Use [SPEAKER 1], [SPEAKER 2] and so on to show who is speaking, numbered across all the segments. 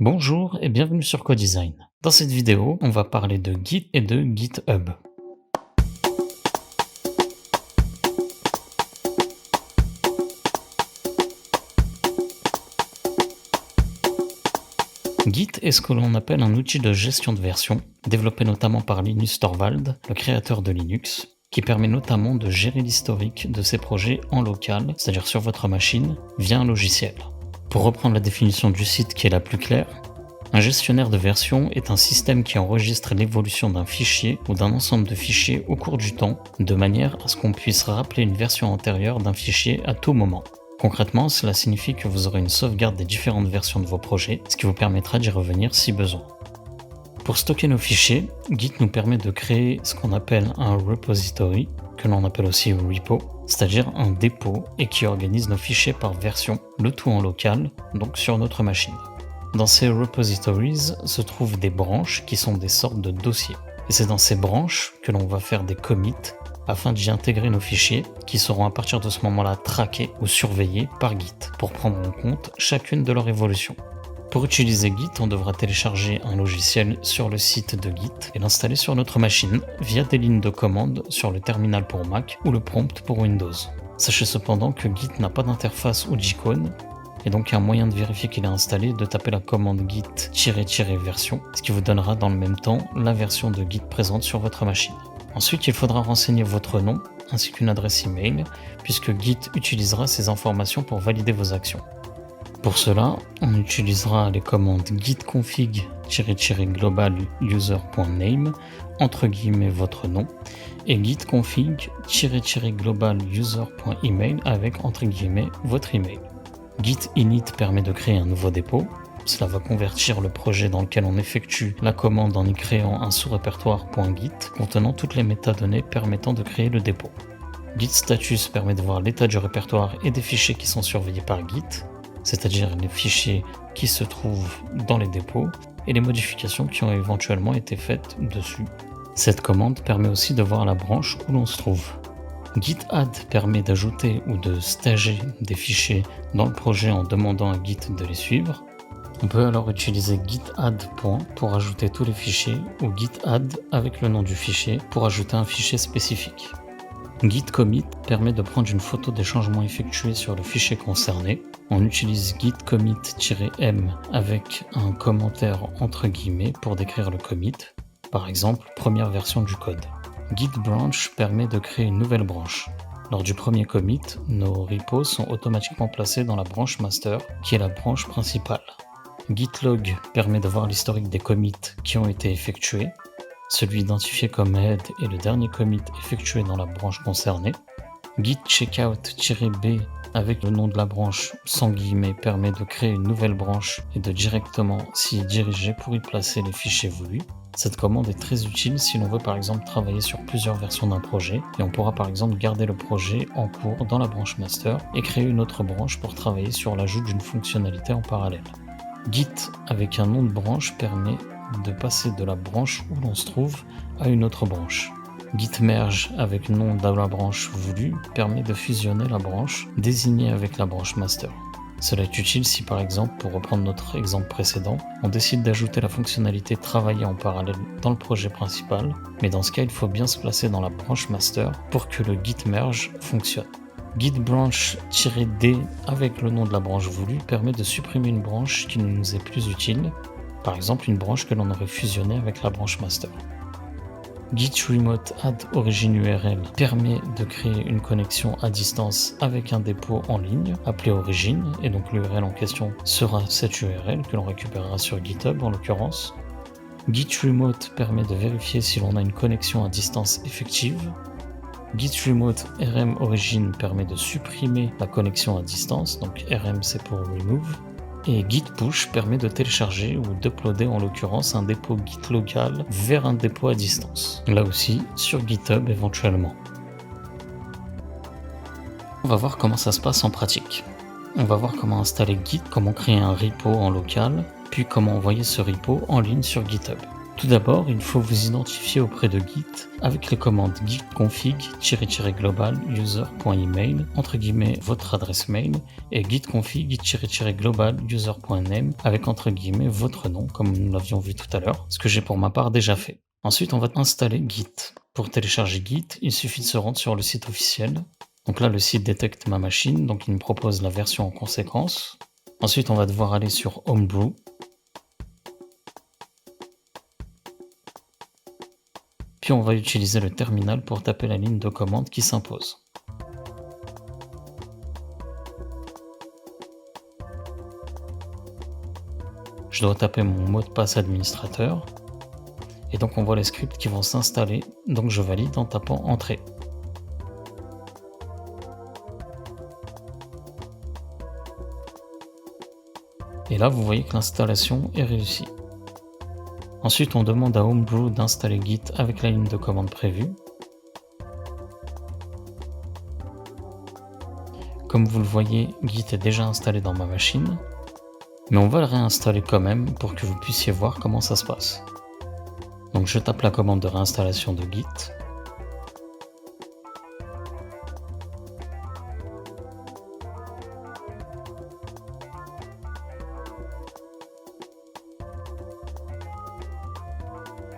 [SPEAKER 1] Bonjour et bienvenue sur Codesign. Dans cette vidéo, on va parler de Git et de GitHub. Git est ce que l'on appelle un outil de gestion de version, développé notamment par Linus Torvald, le créateur de Linux, qui permet notamment de gérer l'historique de ses projets en local, c'est-à-dire sur votre machine, via un logiciel. Pour reprendre la définition du site qui est la plus claire, un gestionnaire de version est un système qui enregistre l'évolution d'un fichier ou d'un ensemble de fichiers au cours du temps, de manière à ce qu'on puisse rappeler une version antérieure d'un fichier à tout moment. Concrètement, cela signifie que vous aurez une sauvegarde des différentes versions de vos projets, ce qui vous permettra d'y revenir si besoin. Pour stocker nos fichiers, Git nous permet de créer ce qu'on appelle un repository, que l'on appelle aussi repo, c'est-à-dire un dépôt et qui organise nos fichiers par version, le tout en local, donc sur notre machine. Dans ces repositories se trouvent des branches qui sont des sortes de dossiers. Et c'est dans ces branches que l'on va faire des commits afin d'y intégrer nos fichiers qui seront à partir de ce moment-là traqués ou surveillés par Git pour prendre en compte chacune de leurs évolutions. Pour utiliser Git, on devra télécharger un logiciel sur le site de Git et l'installer sur notre machine via des lignes de commande sur le terminal pour Mac ou le prompt pour Windows. Sachez cependant que Git n'a pas d'interface ou d'icône, et donc un moyen de vérifier qu'il est installé de taper la commande git-version, ce qui vous donnera dans le même temps la version de Git présente sur votre machine. Ensuite, il faudra renseigner votre nom ainsi qu'une adresse email, puisque Git utilisera ces informations pour valider vos actions. Pour cela, on utilisera les commandes git-config-global user.name entre guillemets votre nom et git-config-global user.email avec entre guillemets votre email. Git init permet de créer un nouveau dépôt. Cela va convertir le projet dans lequel on effectue la commande en y créant un sous-répertoire .git contenant toutes les métadonnées permettant de créer le dépôt. Git status permet de voir l'état du répertoire et des fichiers qui sont surveillés par Git, c'est-à-dire les fichiers qui se trouvent dans les dépôts et les modifications qui ont éventuellement été faites dessus. Cette commande permet aussi de voir la branche où l'on se trouve. Git add permet d'ajouter ou de stager des fichiers dans le projet en demandant à Git de les suivre. On peut alors utiliser git add pour ajouter tous les fichiers ou git add avec le nom du fichier pour ajouter un fichier spécifique. Git commit permet de prendre une photo des changements effectués sur le fichier concerné. On utilise git commit-m avec un commentaire entre guillemets pour décrire le commit, par exemple première version du code. Git branch permet de créer une nouvelle branche. Lors du premier commit, nos repos sont automatiquement placés dans la branche master, qui est la branche principale. Git log permet de voir l'historique des commits qui ont été effectués. Celui identifié comme head est le dernier commit effectué dans la branche concernée. Git checkout-b avec le nom de la branche sans guillemets permet de créer une nouvelle branche et de directement s'y diriger pour y placer les fichiers voulus. Cette commande est très utile si l'on veut par exemple travailler sur plusieurs versions d'un projet et on pourra par exemple garder le projet en cours dans la branche master et créer une autre branche pour travailler sur l'ajout d'une fonctionnalité en parallèle. Git avec un nom de branche permet de passer de la branche où l'on se trouve à une autre branche. Git merge avec le nom de la branche voulue permet de fusionner la branche désignée avec la branche master. Cela est utile si par exemple, pour reprendre notre exemple précédent, on décide d'ajouter la fonctionnalité travailler en parallèle dans le projet principal, mais dans ce cas il faut bien se placer dans la branche master pour que le git merge fonctionne. Git branch-d avec le nom de la branche voulue permet de supprimer une branche qui ne nous est plus utile, par exemple une branche que l'on aurait fusionnée avec la branche master. Git remote add origin URL permet de créer une connexion à distance avec un dépôt en ligne appelé origin, et donc l'URL en question sera cette URL que l'on récupérera sur GitHub en l'occurrence. Git remote permet de vérifier si l'on a une connexion à distance effective. Git remote rm origin permet de supprimer la connexion à distance, donc rm c'est pour remove. Et git push permet de télécharger ou d'uploader en l'occurrence un dépôt Git local vers un dépôt à distance. Là aussi sur GitHub éventuellement. On va voir comment ça se passe en pratique. On va voir comment installer Git, comment créer un repo en local, puis comment envoyer ce repo en ligne sur GitHub. Tout d'abord, il faut vous identifier auprès de Git avec les commandes git config -global user.email entre guillemets votre adresse mail et git config -global user.name avec entre guillemets votre nom comme nous l'avions vu tout à l'heure, ce que j'ai pour ma part déjà fait. Ensuite, on va installer Git. Pour télécharger Git, il suffit de se rendre sur le site officiel. Donc là, le site détecte ma machine, donc il me propose la version en conséquence. Ensuite, on va devoir aller sur Homebrew. Puis on va utiliser le terminal pour taper la ligne de commande qui s'impose. Je dois taper mon mot de passe administrateur. Et donc on voit les scripts qui vont s'installer, donc je valide en tapant Entrée. Et là vous voyez que l'installation est réussie. Ensuite on demande à Homebrew d'installer Git avec la ligne de commande prévue. Comme vous le voyez, Git est déjà installé dans ma machine, mais on va le réinstaller quand même pour que vous puissiez voir comment ça se passe. Donc je tape la commande de réinstallation de Git.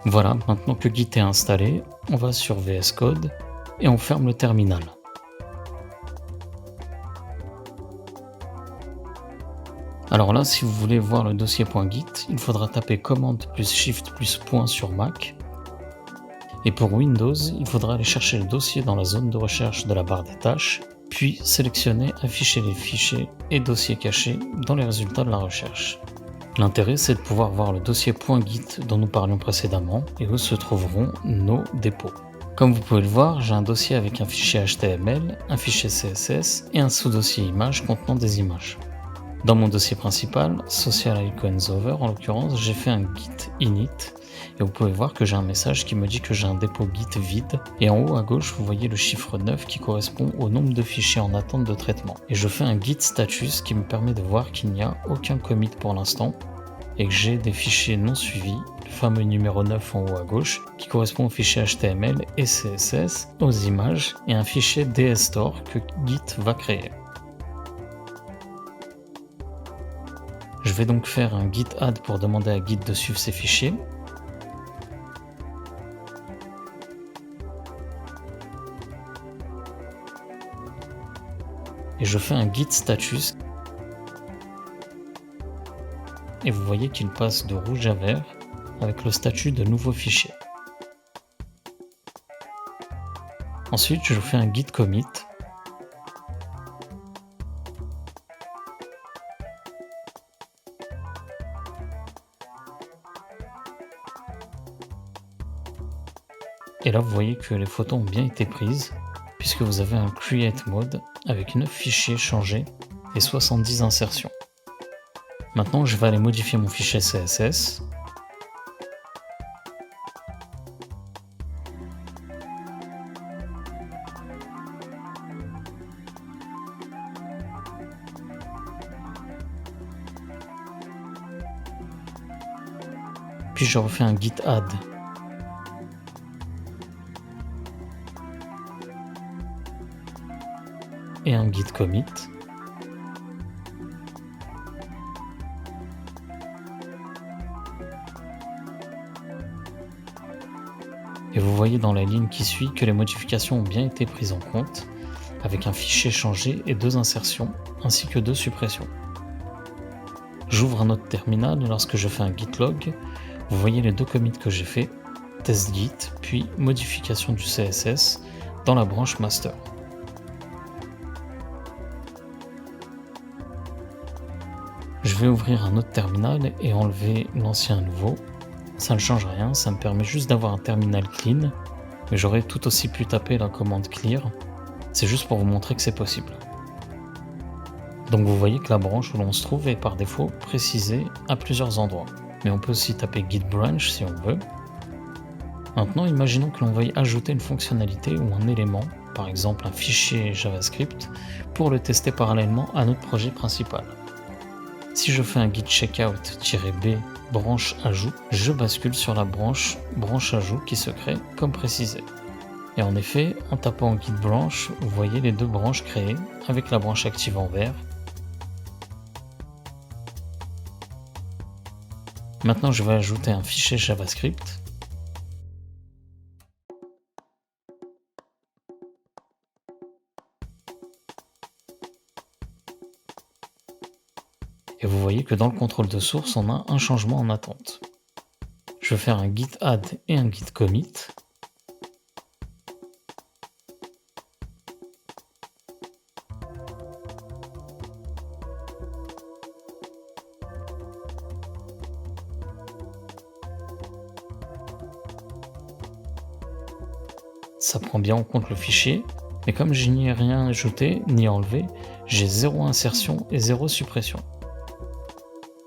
[SPEAKER 1] Voilà, maintenant que Git est installé, on va sur VS Code et on ferme le terminal. Alors là, si vous voulez voir le dossier .git, il faudra taper commande plus shift plus point sur Mac. Et pour Windows, il faudra aller chercher le dossier dans la zone de recherche de la barre des tâches, puis sélectionner afficher les fichiers et dossiers cachés dans les résultats de la recherche. L'intérêt, c'est de pouvoir voir le dossier .git dont nous parlions précédemment et où se trouveront nos dépôts. Comme vous pouvez le voir, j'ai un dossier avec un fichier HTML, un fichier CSS et un sous-dossier image contenant des images. Dans mon dossier principal, Social Icons Over en l'occurrence, j'ai fait un git init et vous pouvez voir que j'ai un message qui me dit que j'ai un dépôt git vide et en haut à gauche vous voyez le chiffre 9 qui correspond au nombre de fichiers en attente de traitement. Et je fais un git status qui me permet de voir qu'il n'y a aucun commit pour l'instant et que j'ai des fichiers non suivis, le fameux numéro 9 en haut à gauche qui correspond aux fichiers HTML et CSS, aux images et un fichier DSTore que Git va créer. Je vais donc faire un git add pour demander à Git de suivre ces fichiers. Et je fais un git status. Et vous voyez qu'il passe de rouge à vert avec le statut de nouveau fichier. Ensuite, je fais un git commit. Et là, vous voyez que les photos ont bien été prises, puisque vous avez un Create Mode avec 9 fichiers changés et 70 insertions. Maintenant, je vais aller modifier mon fichier CSS. Puis je refais un git add. Et un git commit. Et vous voyez dans la ligne qui suit que les modifications ont bien été prises en compte, avec un fichier changé et 2 insertions, ainsi que 2 suppressions. J'ouvre un autre terminal et lorsque je fais un git log, vous voyez les 2 commits que j'ai fait, test git, puis modification du CSS dans la branche master. Je vais ouvrir un autre terminal et enlever l'ancien nouveau. Ça ne change rien, ça me permet juste d'avoir un terminal clean, mais j'aurais tout aussi pu taper la commande clear. C'est juste pour vous montrer que c'est possible. Donc vous voyez que la branche où l'on se trouve est par défaut précisée à plusieurs endroits. Mais on peut aussi taper git branch si on veut. Maintenant, imaginons que l'on veuille ajouter une fonctionnalité ou un élément, par exemple un fichier JavaScript, pour le tester parallèlement à notre projet principal. Si je fais un git checkout-b branche ajout, je bascule sur la branche ajout qui se crée comme précisé. Et en effet, en tapant Git branch, vous voyez les deux branches créées avec la branche active en vert. Maintenant, je vais ajouter un fichier JavaScript. Et vous voyez que dans le contrôle de source, on a un changement en attente. Je vais faire un git add et un git commit. Ça prend bien en compte le fichier, mais comme je n'y ai rien ajouté ni enlevé, j'ai 0 insertion et 0 suppression.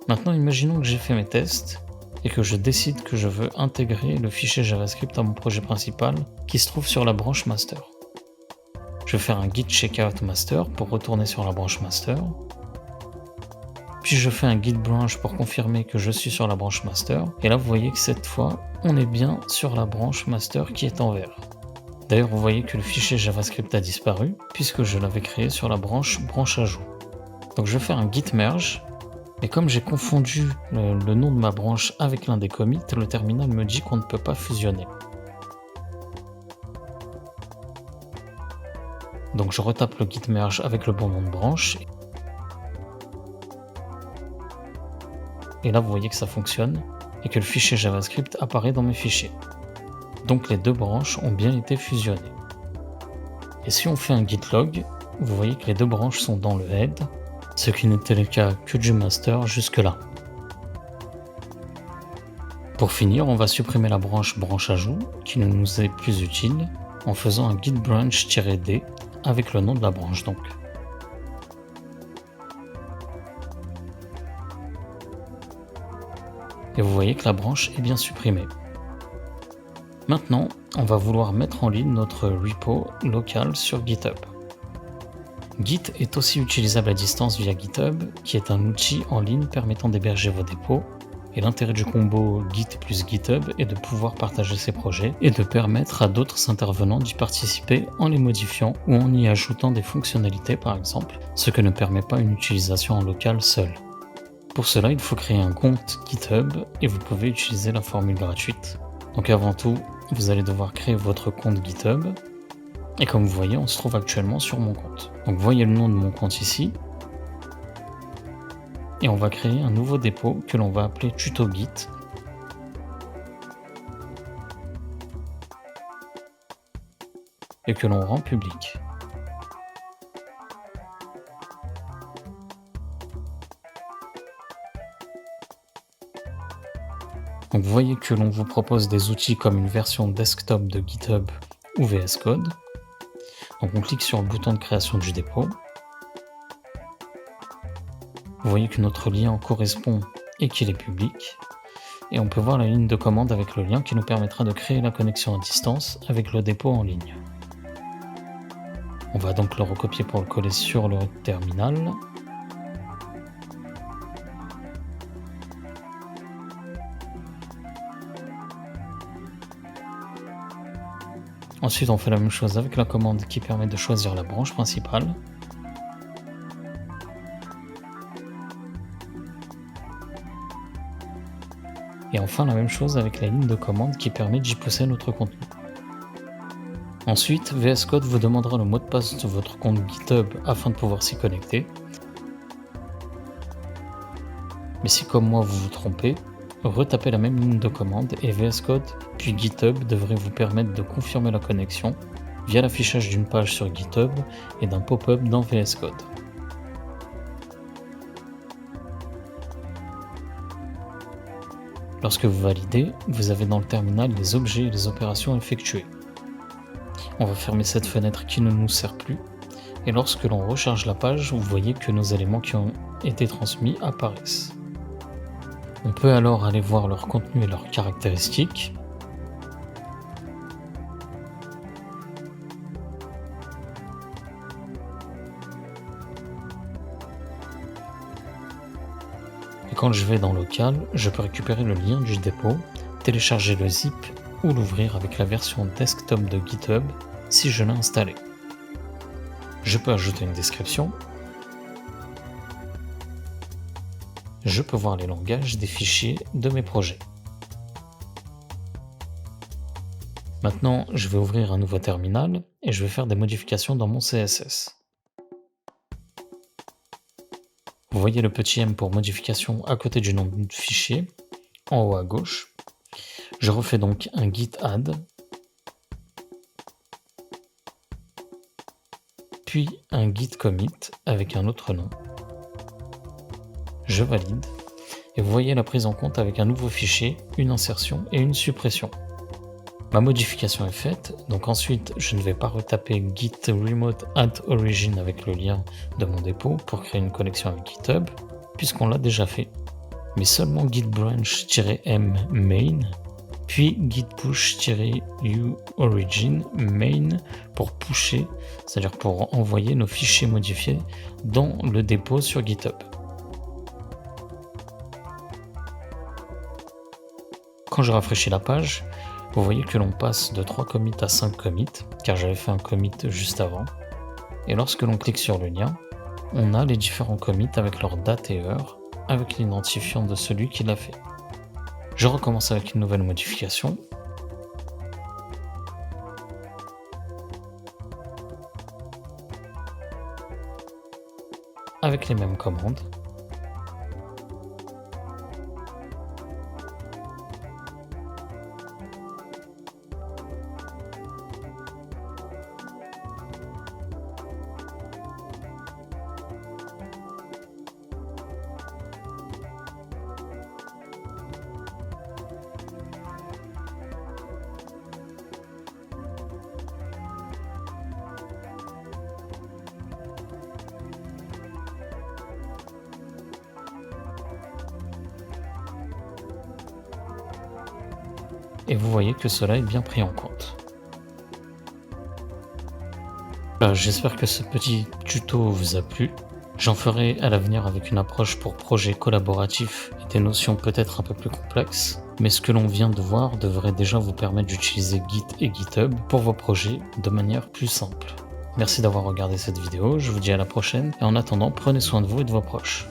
[SPEAKER 1] Maintenant, imaginons que j'ai fait mes tests et que je décide que je veux intégrer le fichier JavaScript à mon projet principal qui se trouve sur la branche master. Je vais faire un git checkout master pour retourner sur la branche master. Puis je fais un git branch pour confirmer que je suis sur la branche master. Et là, vous voyez que cette fois, on est bien sur la branche master qui est en vert. D'ailleurs, vous voyez que le fichier JavaScript a disparu puisque je l'avais créé sur la branche ajout. Donc je vais faire un git merge. Et comme j'ai confondu le nom de ma branche avec l'un des commits, le terminal me dit qu'on ne peut pas fusionner. Donc je retape le git merge avec le bon nom de branche. Et là, vous voyez que ça fonctionne et que le fichier JavaScript apparaît dans mes fichiers. Donc les deux branches ont bien été fusionnées. Et si on fait un git log, vous voyez que les deux branches sont dans le head, ce qui n'était le cas que du master jusque-là. Pour finir, on va supprimer la branche ajout, qui ne nous est plus utile, en faisant un git branch-d avec le nom de la branche donc. Et vous voyez que la branche est bien supprimée. Maintenant, on va vouloir mettre en ligne notre repo local sur GitHub. Git est aussi utilisable à distance via GitHub, qui est un outil en ligne permettant d'héberger vos dépôts. Et l'intérêt du combo Git plus GitHub est de pouvoir partager ses projets et de permettre à d'autres intervenants d'y participer en les modifiant ou en y ajoutant des fonctionnalités par exemple, ce que ne permet pas une utilisation en local seule. Pour cela, il faut créer un compte GitHub et vous pouvez utiliser la formule gratuite. Donc avant tout, vous allez devoir créer votre compte GitHub. Et comme vous voyez, on se trouve actuellement sur mon compte. Donc voyez le nom de mon compte ici. Et on va créer un nouveau dépôt que l'on va appeler TutoGit. Et que l'on rend public. Donc vous voyez que l'on vous propose des outils comme une version desktop de GitHub ou VS Code. Donc on clique sur le bouton de création du dépôt. Vous voyez que notre lien correspond et qu'il est public. Et on peut voir la ligne de commande avec le lien qui nous permettra de créer la connexion à distance avec le dépôt en ligne. On va donc le recopier pour le coller sur le terminal. Ensuite, on fait la même chose avec la commande qui permet de choisir la branche principale. Et enfin, la même chose avec la ligne de commande qui permet d'y pousser notre contenu. Ensuite, VS Code vous demandera le mot de passe de votre compte GitHub afin de pouvoir s'y connecter. Mais si comme moi vous vous trompez, retapez la même ligne de commande et VS Code puis GitHub devrait vous permettre de confirmer la connexion via l'affichage d'une page sur GitHub et d'un pop-up dans VS Code. Lorsque vous validez, vous avez dans le terminal les objets et les opérations effectuées. On va fermer cette fenêtre qui ne nous sert plus. Et lorsque l'on recharge la page, vous voyez que nos éléments qui ont été transmis apparaissent. On peut alors aller voir leur contenu et leurs caractéristiques. Et Quand je vais dans Local, je peux récupérer le lien du dépôt, télécharger le zip ou l'ouvrir avec la version desktop de GitHub si je l'ai installé. Je peux ajouter une description. Je peux voir les langages des fichiers de mes projets. Maintenant, je vais ouvrir un nouveau terminal et je vais faire des modifications dans mon CSS. Vous voyez le petit M pour modification à côté du nom du fichier, en haut à gauche. Je refais donc un git add, puis un git commit avec un autre nom. Je valide et vous voyez la prise en compte avec un nouveau fichier, une insertion et une suppression. Ma modification est faite, donc ensuite je ne vais pas retaper git remote add origin avec le lien de mon dépôt pour créer une connexion avec GitHub, puisqu'on l'a déjà fait, mais seulement git branch-m main, puis git push-u origin main pour pusher, c'est-à-dire pour envoyer nos fichiers modifiés dans le dépôt sur GitHub. Quand je rafraîchis la page, vous voyez que l'on passe de 3 commits à 5 commits, car j'avais fait un commit juste avant. Et lorsque l'on clique sur le lien, on a les différents commits avec leur date et heure, avec l'identifiant de celui qui l'a fait. Je recommence avec une nouvelle modification. Avec les mêmes commandes. Et vous voyez que cela est bien pris en compte. J'espère que ce petit tuto vous a plu. J'en ferai à l'avenir avec une approche pour projets collaboratifs et des notions peut-être un peu plus complexes, mais ce que l'on vient de voir devrait déjà vous permettre d'utiliser Git et GitHub pour vos projets de manière plus simple. Merci d'avoir regardé cette vidéo, je vous dis à la prochaine et en attendant, prenez soin de vous et de vos proches.